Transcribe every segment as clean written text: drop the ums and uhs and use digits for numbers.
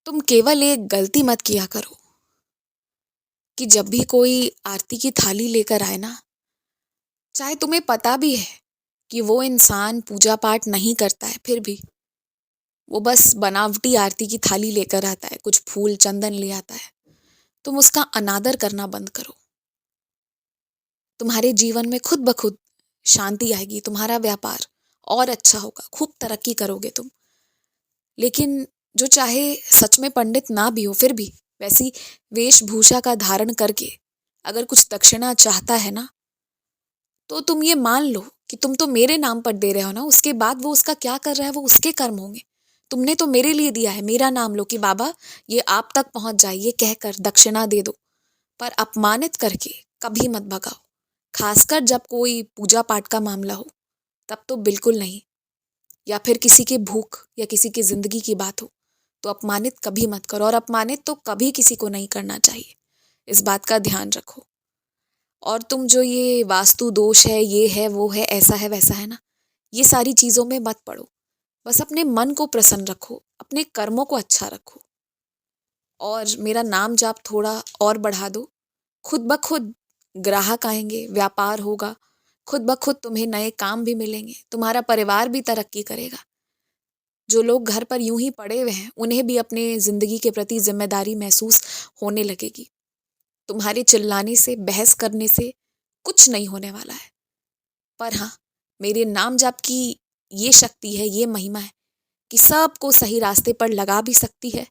तुम केवल एक गलती मत किया करो कि जब भी कोई आरती की थाली लेकर आए ना, चाहे तुम्हें पता भी है कि वो इंसान पूजा पाठ नहीं करता है, फिर भी वो बस बनावटी आरती की थाली लेकर आता है, कुछ फूल चंदन ले आता है, तुम उसका अनादर करना बंद करो। तुम्हारे जीवन में खुद ब खुद शांति आएगी, तुम्हारा व्यापार और अच्छा होगा, खूब तरक्की करोगे तुम। लेकिन जो चाहे सच में पंडित ना भी हो, फिर भी वैसी वेशभूषा का धारण करके अगर कुछ दक्षिणा चाहता है ना, तो तुम ये मान लो कि तुम तो मेरे नाम पर दे रहे हो ना, उसके बाद वो उसका क्या कर रहा है वो उसके कर्म होंगे। तुमने तो मेरे लिए दिया है, मेरा नाम लो कि बाबा ये आप तक पहुंच जाए, ये कहकर दक्षिणा दे दो। पर अपमानित करके कभी मत भगाओ, खासकर जब कोई पूजा पाठ का मामला हो, तब तो बिल्कुल नहीं। या फिर किसी के भूख या किसी की जिंदगी की बात हो, तो अपमानित कभी मत करो, और अपमानित तो कभी किसी को नहीं करना चाहिए, इस बात का ध्यान रखो। और तुम जो ये वास्तु दोष है, ये है वो है ऐसा है वैसा है ना, ये सारी चीजों में मत पड़ो। बस अपने मन को प्रसन्न रखो, अपने कर्मों को अच्छा रखो, और मेरा नाम जाप थोड़ा और बढ़ा दो। खुद ब खुद ग्राहक आएंगे, व्यापार होगा, खुद ब खुद तुम्हें नए काम भी मिलेंगे, तुम्हारा परिवार भी तरक्की करेगा। जो लोग घर पर यूं ही पड़े हुए हैं, उन्हें भी अपने जिंदगी के प्रति जिम्मेदारी महसूस होने लगेगी। तुम्हारे चिल्लाने से, बहस करने से कुछ नहीं होने वाला है। पर हाँ, मेरे नाम जाप की ये शक्ति है, ये महिमा है कि सबको सही रास्ते पर लगा भी सकती है।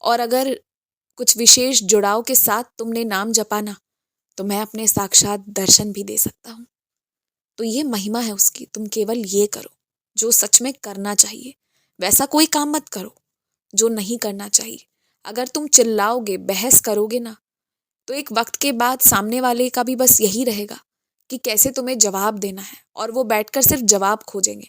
और अगर कुछ विशेष जुड़ाव के साथ तुमने नाम जपा ना, तो मैं अपने साक्षात दर्शन भी दे सकता हूँ। तो ये महिमा है उसकी। तुम केवल ये करो जो सच में करना चाहिए, वैसा कोई काम मत करो जो नहीं करना चाहिए। अगर तुम चिल्लाओगे, बहस करोगे ना, तो एक वक्त के बाद सामने वाले का भी बस यही रहेगा कि कैसे तुम्हें जवाब देना है, और वो बैठकर सिर्फ जवाब खोजेंगे,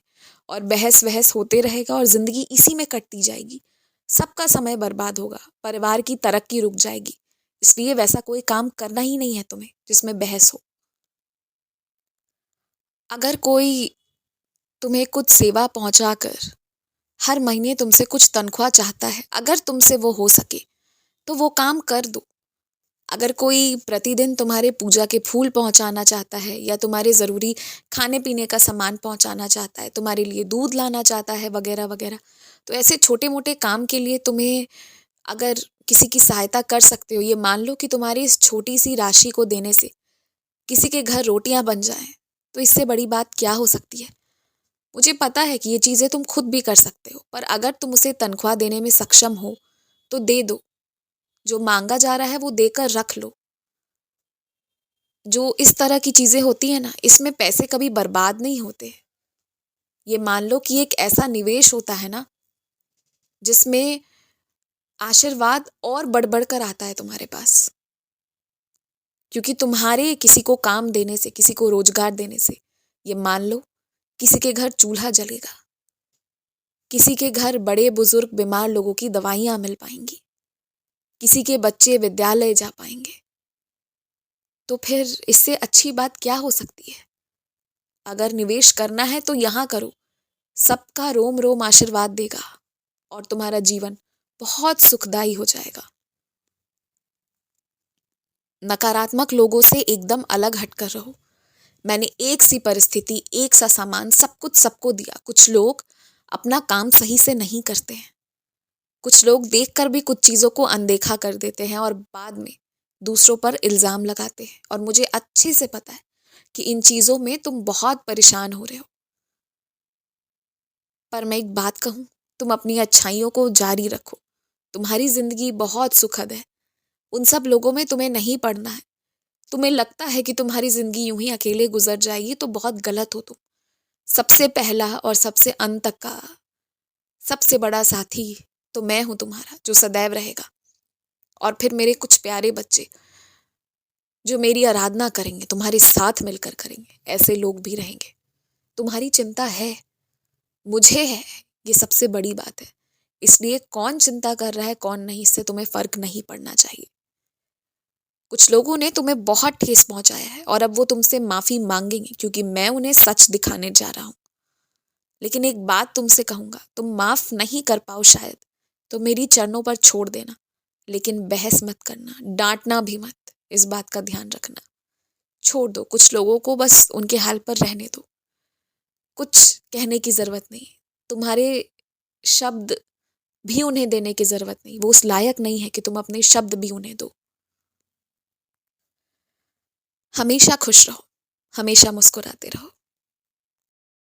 और बहस वहस होते रहेगा, और जिंदगी इसी में कटती जाएगी। सबका समय बर्बाद होगा, परिवार की तरक्की रुक जाएगी। इसलिए वैसा कोई काम करना ही नहीं है तुम्हें जिसमें बहस हो। अगर कोई तुम्हें कुछ सेवा पहुंचाकर हर महीने तुमसे कुछ तनख्वाह चाहता है, अगर तुमसे वो हो सके तो वो काम कर दो। अगर कोई प्रतिदिन तुम्हारे पूजा के फूल पहुंचाना चाहता है, या तुम्हारे ज़रूरी खाने पीने का सामान पहुंचाना चाहता है, तुम्हारे लिए दूध लाना चाहता है, वगैरह वगैरह, तो ऐसे छोटे मोटे काम के लिए तुम्हें अगर किसी की सहायता कर सकते हो, ये मान लो कि तुम्हारी इस छोटी सी राशि को देने से किसी के घर रोटियां बन जाएं, तो इससे बड़ी बात क्या हो सकती है। मुझे पता है कि ये चीज़ें तुम खुद भी कर सकते हो, पर अगर तुम उसे तनख्वाह देने में सक्षम हो तो दे दो। जो मांगा जा रहा है वो देकर रख लो। जो इस तरह की चीजें होती है ना, इसमें पैसे कभी बर्बाद नहीं होते। ये मान लो कि एक ऐसा निवेश होता है ना, जिसमें आशीर्वाद और बढ़ बढ़ कर आता है तुम्हारे पास। क्योंकि तुम्हारे किसी को काम देने से, किसी को रोजगार देने से, ये मान लो किसी के घर चूल्हा जलेगा, किसी के घर बड़े बुजुर्ग बीमार लोगों की दवाइयां मिल पाएंगी, किसी के बच्चे विद्यालय जा पाएंगे। तो फिर इससे अच्छी बात क्या हो सकती है। अगर निवेश करना है तो यहाँ करो, सबका रोम रोम आशीर्वाद देगा, और तुम्हारा जीवन बहुत सुखदायी हो जाएगा। नकारात्मक लोगों से एकदम अलग हटकर रहो। मैंने एक सी परिस्थिति, एक सा सामान, सब कुछ सबको दिया। कुछ लोग अपना काम सही से नहीं करते हैं, कुछ लोग देखकर भी कुछ चीजों को अनदेखा कर देते हैं, और बाद में दूसरों पर इल्जाम लगाते हैं। और मुझे अच्छे से पता है कि इन चीजों में तुम बहुत परेशान हो रहे हो। पर मैं एक बात कहूँ, तुम अपनी अच्छाइयों को जारी रखो। तुम्हारी जिंदगी बहुत सुखद है, उन सब लोगों में तुम्हें नहीं पड़ना है। तुम्हें लगता है कि तुम्हारी जिंदगी यूं ही अकेले गुजर जाएगी, तो बहुत गलत हो तुम। सबसे पहला और सबसे अंत तक का सबसे बड़ा साथी तो मैं हूं तुम्हारा, जो सदैव रहेगा। और फिर मेरे कुछ प्यारे बच्चे जो मेरी आराधना करेंगे, तुम्हारे साथ मिलकर करेंगे, ऐसे लोग भी रहेंगे। तुम्हारी चिंता है, मुझे है, ये सबसे बड़ी बात है। इसलिए कौन चिंता कर रहा है कौन नहीं, इससे तुम्हें फर्क नहीं पड़ना चाहिए। कुछ लोगों ने तुम्हें बहुत ठेस पहुंचाया है, और अब वो तुमसे माफी मांगेंगे, क्योंकि मैं उन्हें सच दिखाने जा रहा हूं। लेकिन एक बात तुमसे कहूंगा, तुम माफ नहीं कर पाओ शायद, तो मेरी चरणों पर छोड़ देना, लेकिन बहस मत करना, डांटना भी मत, इस बात का ध्यान रखना। छोड़ दो, कुछ लोगों को बस उनके हाल पर रहने दो, कुछ कहने की जरूरत नहीं। तुम्हारे शब्द भी उन्हें देने की जरूरत नहीं, वो उस लायक नहीं है कि तुम अपने शब्द भी उन्हें दो। हमेशा खुश रहो, हमेशा मुस्कुराते रहो।